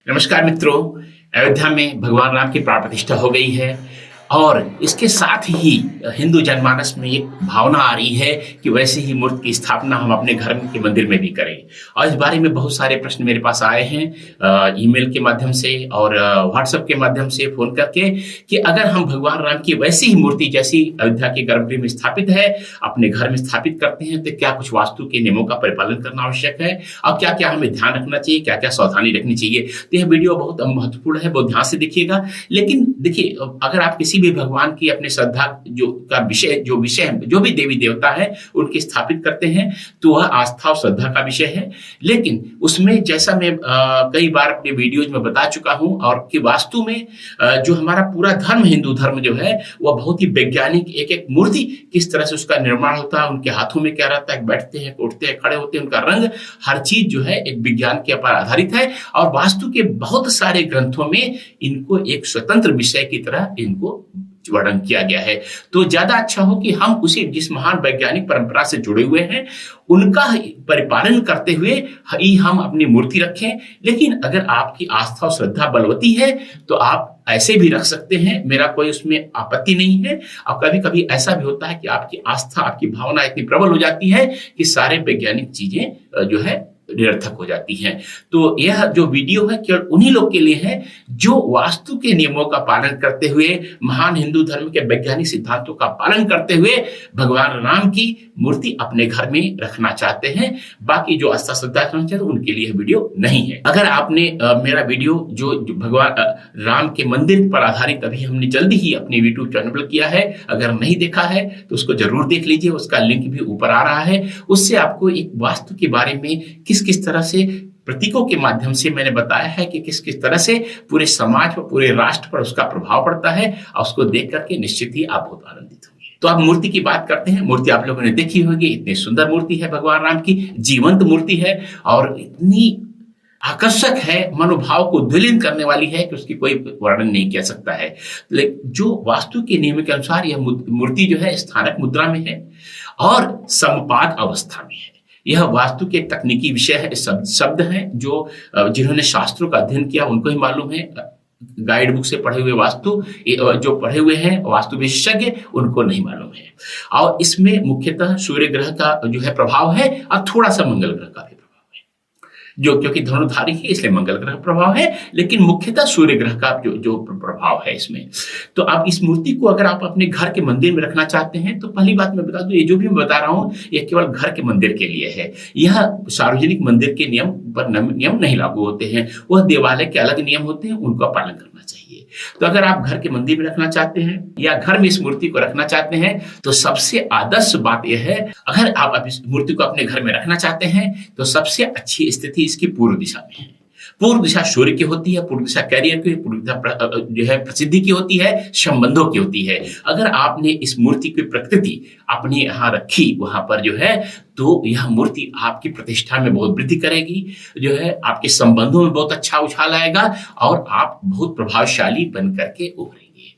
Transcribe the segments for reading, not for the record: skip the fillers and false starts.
नमस्कार मित्रों। अयोध्या में भगवान राम की प्राण प्रतिष्ठा हो गई है और इसके साथ ही हिंदू जनमानस में एक भावना आ रही है कि वैसे ही मूर्ति की स्थापना हम अपने घर के मंदिर में भी करें। और इस बारे में बहुत सारे प्रश्न मेरे पास आए हैं ईमेल के माध्यम से और व्हाट्सएप के माध्यम से फोन करके कि अगर हम भगवान राम की वैसी ही मूर्ति जैसी अयोध्या के गर्भगृह में स्थापित है अपने घर में स्थापित करते हैं तो क्या कुछ वास्तु के नियमों का परिपालन करना आवश्यक है और क्या क्या हमें ध्यान रखना चाहिए, क्या क्या सावधानी रखनी चाहिए। तो यह वीडियो बहुत महत्वपूर्ण है, बहुत ध्यान से देखिएगा। लेकिन देखिए, अगर आप किसी भी भगवान की अपने श्रद्धा जो भी देवी देवता है उनके स्थापित करते हैं तो वह आस्था और श्रद्धा का विषय है। लेकिन उसमें जैसा मैं कई बार अपने वीडियोज में बता चुका हूं और कि वास्तु में जो हमारा पूरा धर्म हिंदू धर्म जो है वह बहुत ही वैज्ञानिक, एक एक मूर्ति किस तरह से उसका निर्माण होता है, उनके हाथों में क्या रहता है, बैठते हैं, उठते हैं, खड़े होते हैं, उनका रंग, हर चीज जो है एक विज्ञान के ऊपर आधारित है। और वास्तु के बहुत सारे ग्रंथों में इनको एक स्वतंत्र विषय की तरह इनको वर्णन किया गया है। तो ज्यादा अच्छा हो कि हम उसी जिस महान वैज्ञानिक परंपरा से जुड़े हुए हैं उनका परिपालन करते हुए ही हम अपनी मूर्ति रखें। लेकिन अगर आपकी आस्था और श्रद्धा बलवती है तो आप ऐसे भी रख सकते हैं, मेरा कोई उसमें आपत्ति नहीं है। और कभी कभी ऐसा भी होता है कि आपकी आस्था, आपकी भावना इतनी प्रबल हो जाती है कि सारे वैज्ञानिक चीजें जो है निरर्थक हो जाती हैं। तो यह जो वीडियो है केवल उन्हीं लोग के लिए है जो वास्तु के नियमों का पालन करते हुए, महान हिंदू धर्म के वैज्ञानिक सिद्धांतों का पालन करते हुए भगवान राम की मूर्ति अपने घर में रखना चाहते हैं। बाकी जो आस्था श्रद्धा रखना चाहते हैं उनके लिए वीडियो नहीं है। अगर आपने मेरा वीडियो जो भगवान राम के मंदिर पर आधारित अभी हमने जल्दी ही अपने यूट्यूब चैनल पर किया है, अगर नहीं देखा है तो उसको जरूर देख लीजिए, उसका लिंक भी ऊपर आ रहा है। उससे आपको एक वास्तु के बारे में किस तरह से प्रतीकों के माध्यम से मैंने बताया है कि किस तरह से पूरे समाज पर, पूरे राष्ट्र पर उसका प्रभाव पड़ता है और उसको देख करके निश्चित ही आप बहुत आनंदित होंगे। तो अब मूर्ति की बात करते हैं। मूर्ति आप लोगों ने देखी होगी, इतनी सुंदर मूर्ति है भगवान राम की, जीवंत मूर्ति है और इतनी आकर्षक है, मनोभाव को उद्वेलित करने वाली है कि उसकी कोई वर्णन नहीं किया सकता है। लेकिन जो वास्तु के नियम के अनुसार यह मूर्ति जो है स्थानक मुद्रा में है और समपाद अवस्था में है। यह वास्तु के तकनीकी विषय है, शब्द हैं जो जिन्होंने शास्त्रों का अध्ययन किया उनको ही मालूम है। गाइड बुक से पढ़े हुए वास्तु जो पढ़े हुए हैं वास्तु विशेषज्ञ उनको नहीं मालूम है। और इसमें मुख्यतः सूर्य ग्रह का जो है प्रभाव है और थोड़ा सा मंगल ग्रह का भी जो, क्योंकि धनुधारी है इसलिए मंगल ग्रह प्रभाव है, लेकिन मुख्यतः सूर्य ग्रह का जो प्रभाव है इसमें। तो अब इस मूर्ति को अगर आप अपने घर के मंदिर में रखना चाहते हैं तो पहली बात मैं बता दूं, ये जो भी मैं बता रहा हूं ये केवल घर के मंदिर के लिए है। यह सार्वजनिक मंदिर के नियम पर नियम नहीं लागू होते हैं, वह देवालय के अलग नियम होते हैं, उनका पालन करना चाहिए। तो अगर आप घर के मंदिर में रखना चाहते हैं या घर में इस मूर्ति को रखना चाहते हैं तो सबसे आदर्श बात यह है, अगर आप इस मूर्ति को अपने घर में रखना चाहते हैं तो सबसे अच्छी स्थिति इसकी पूर्व दिशा में है। पूर्व दिशा सूर्य की होती है, पूर्व दिशा कैरियर की, पूर्व दिशा जो है प्रसिद्धि की होती है, संबंधों की होती है। अगर आपने इस मूर्ति की प्रकृति अपने यहाँ रखी वहां पर जो है तो यह मूर्ति आपकी प्रतिष्ठा में बहुत वृद्धि करेगी, जो है आपके संबंधों में बहुत अच्छा उछाल आएगा और आप बहुत प्रभावशाली बन करके उभरेंगे।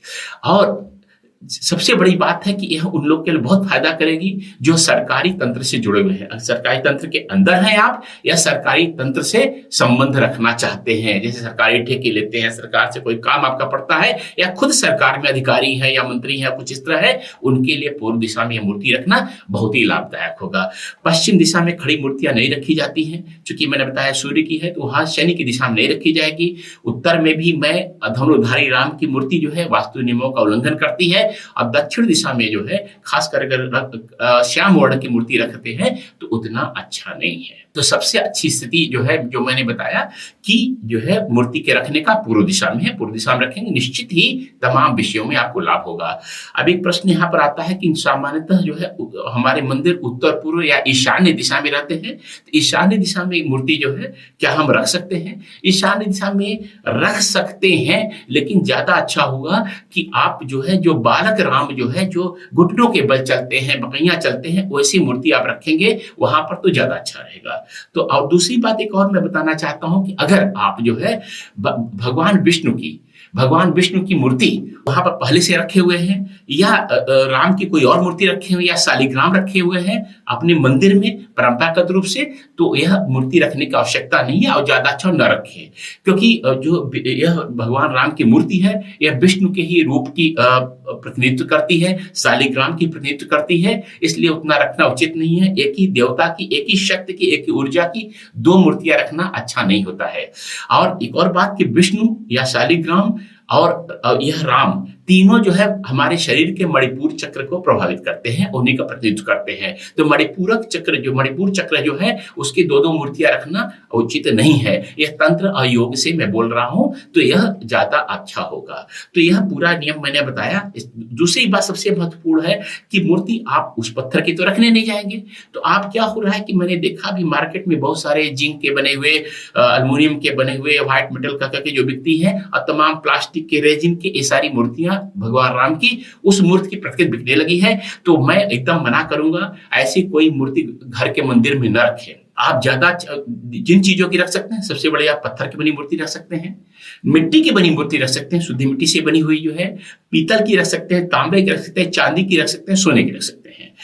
और सबसे बड़ी बात है कि यह उन लोग के लिए बहुत फायदा करेगी जो सरकारी तंत्र से जुड़े हुए हैं। सरकारी तंत्र के अंदर हैं आप या सरकारी तंत्र से संबंध रखना चाहते हैं, जैसे सरकारी ठेके लेते हैं, सरकार से कोई काम आपका पड़ता है या खुद सरकार में अधिकारी है या मंत्री है, कुछ इस तरह है, उनके लिए पूर्व दिशा में यह मूर्ति रखना बहुत ही लाभदायक होगा। पश्चिम दिशा में खड़ी मूर्तियां नहीं रखी जाती हैं, चूंकि मैंने बताया सूर्य की है तो वहां शनि की दिशा में नहीं रखी जाएगी। उत्तर में भी मैं धनुधारी राम की मूर्ति जो है वास्तु नियमों का उल्लंघन करती है। अब दक्षिण दिशा में जो है खासकर अगर श्याम वर्ण की मूर्ति रखते हैं तो उतना अच्छा नहीं है। तो सबसे अच्छी स्थिति जो है, जो मैंने बताया कि जो है मूर्ति के रखने का पूर्व दिशा में है, पूर्व दिशा में रखेंगे निश्चित ही तमाम विषयों में आपको लाभ होगा। अब एक प्रश्न यहाँ पर आता है कि सामान्यतः जो है हमारे मंदिर उत्तर पूर्व या ईशान्य दिशा में रहते हैं, तो ईशान्य दिशा में मूर्ति जो है क्या हम रख सकते हैं? ईशान्य दिशा में रख सकते हैं, लेकिन ज्यादा अच्छा होगा कि आप जो है जो बालक राम जो है जो घुटनों के बल चलते हैं, बकैया चलते हैं, वैसी मूर्ति आप रखेंगे वहां पर तो ज्यादा अच्छा रहेगा। तो और दूसरी बात एक और मैं बताना चाहता हूं कि अगर आप जो है भगवान विष्णु की मूर्ति वहां पर पहले से रखे हुए हैं या राम की कोई और मूर्ति रखे हुए या शालिग्राम रखे हुए हैं अपने मंदिर में, परंपरागत रूप से, तो यह मूर्ति रखने की आवश्यकता नहीं है और ज्यादा अच्छा न रखें, क्योंकि जो यह भगवान राम की मूर्ति है यह विष्णु के ही रूप की प्रतिनिधित्व करती है, शालिग्राम की प्रतिनिधित्व करती है, इसलिए उतना रखना उचित नहीं है। एक ही देवता की, एक ही शक्ति की, एक ही ऊर्जा की दो मूर्तियां रखना अच्छा नहीं होता है। और एक और बात कि विष्णु या शालिग्राम और यह राम तीनों जो है हमारे शरीर के मणिपुर चक्र को प्रभावित करते हैं, उन्हीं का प्रतिनिधित्व करते हैं। तो मणिपुर चक्र जो है उसकी दो दो मूर्तियां रखना उचित नहीं है। यह तंत्र और योग से मैं बोल रहा हूं, तो यह ज्यादा अच्छा होगा। तो यह पूरा नियम मैंने बताया। दूसरी बात सबसे महत्वपूर्ण है कि मूर्ति आप उस पत्थर की तो रखने नहीं जाएंगे। तो आप क्या हो रहा है कि मैंने देखा भी मार्केट में बहुत सारे जिंक के बने हुए, अल्युमिनियम के बने हुए, व्हाइट मेटल का के जो बिकती है और तमाम प्लास्टिक के, रेजिन की, ये सारी मूर्तियां भगवान राम की उस मूर्ति की प्रतिकृति बिकने लगी है। तो मैं एकदम मना करूंगा, ऐसी कोई मूर्ति घर के मंदिर में न रखें। आप ज्यादा जिन चीजों की रख सकते हैं, सबसे बड़े आप पत्थर की बनी मूर्ति रख सकते हैं, मिट्टी की बनी मूर्ति रख सकते हैं, शुद्ध मिट्टी से बनी हुई जो है, पीतल की रख सकते हैं, तांबे की रख सकते हैं, चांदी की रख सकते हैं, सोने की रख सकते हैं,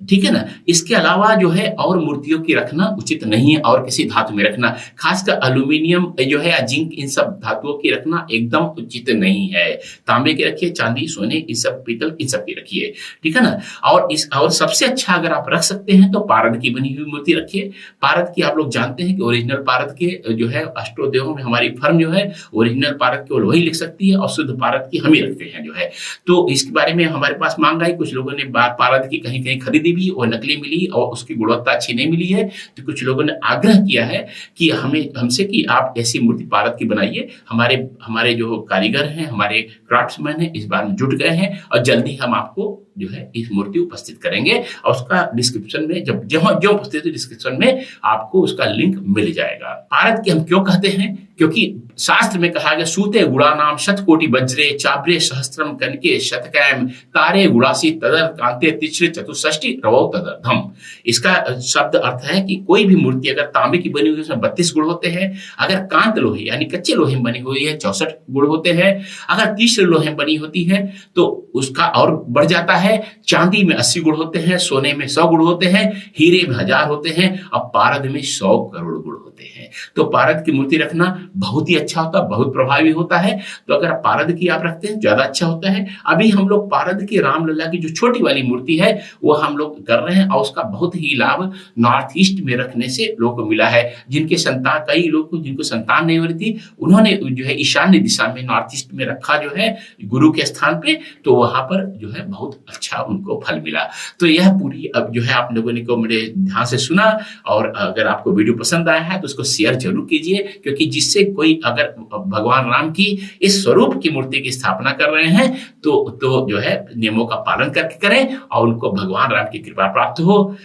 ठीक है ना। इसके अलावा जो है और मूर्तियों की रखना उचित नहीं है, और किसी धातु में रखना, खासकर एल्यूमिनियम जो है, जिंक, इन सब धातुओं की रखना एकदम उचित नहीं है। तांबे की रखिए, चांदी, सोने, इन सब, पीतल, इन सब की रखिए, ठीक है ना। और सबसे अच्छा अगर आप रख सकते हैं तो पारद की बनी हुई मूर्ति रखिए। पारद की आप लोग जानते हैं कि ओरिजिनल पारद के जो है अष्टोदेवों में हमारी फर्म जो है ओरिजिनल पारद केवल वही लिख सकती है और शुद्ध पारद की हम ही रखते हैं जो है। तो इसके बारे में हमारे पास मांग आई, कुछ लोगों ने पारद की कहीं कहीं खरीदी भी और नकली मिली और उसकी गुणवत्ता अच्छी नहीं मिली है। तो कुछ लोगों ने आग्रह किया है कि हमसे कि आप ऐसी मूर्ति पारद की बनाइए। हमारे जो कारीगर हैं, हमारे क्राफ्ट्समैन हैं, इस बार में जुट गए हैं और जल्दी हम आपको जो है इस मूर्ति उपस्थित करेंगे और उसका डिस्क्रिप्शन में जो उपस्थित डिस्क्रिप्शन में आपको उसका लिंक मिल जाएगा। पारद की हम क्यों कहते हैं? क्योंकि शास्त्र में कहा गया, सूते गुणानाम शतकोटि वज्रे चाब्रे सहस्त्रम कनके शतकैम तारे गुणासी तदर कांते तिश्रे चतुष्षष्टि रवौ तदर्धम। इसका शब्द अर्थ है कि कोई भी मूर्ति अगर तांबे की बनी हुई है उसमें 32 गुण होते हैं, अगर कांत लोहे यानी कच्चे लोहे में बनी हुई है 64 गुण होते हैं, अगर तीसरे लोहे में बनी होती है तो उसका और बढ़ जाता है। चांदी में 80 गुण होते हैं, सोने में 100 गुण होते हैं, हीरे में 1000 होते हैं और पारद में 100 करोड़ गुण होते हैं। तो पारद की मूर्ति रखना बहुत ही अच्छा होता है, बहुत प्रभावी होता है। तो अगर पारद की आप रखते हैं ज्यादा अच्छा होता है। अभी हम लोग पारद की रामलला की जो छोटी वाली मूर्ति है वो हम लोग कर रहे हैं और उसका बहुत ही लाभ नॉर्थ ईस्ट में रखने से लोगों को मिला है। कई लोग को जिनको संतान नहीं हो रही थी, उन्होंने जो है ईशान्य दिशा में नॉर्थ ईस्ट में रखा जो है गुरु के स्थान पे, तो वहां पर जो है बहुत अच्छा उनको फल मिला। तो यह पूरी अब जो है आप लोगों ने को मेरे ध्यान से सुना, और अगर आपको वीडियो पसंद आया है तो उसको शेयर जरूर कीजिए, क्योंकि जिससे कोई अगर भगवान राम की इस स्वरूप की मूर्ति की स्थापना कर रहे हैं तो जो है नियमों का पालन करके करें और उनको भगवान राम की कृपा प्राप्त हो।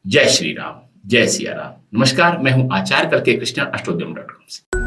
जय श्री राम, जय सिया राम। नमस्कार, मैं हूं आचार्य कल्कि कृष्ण, AstroDeum.com से।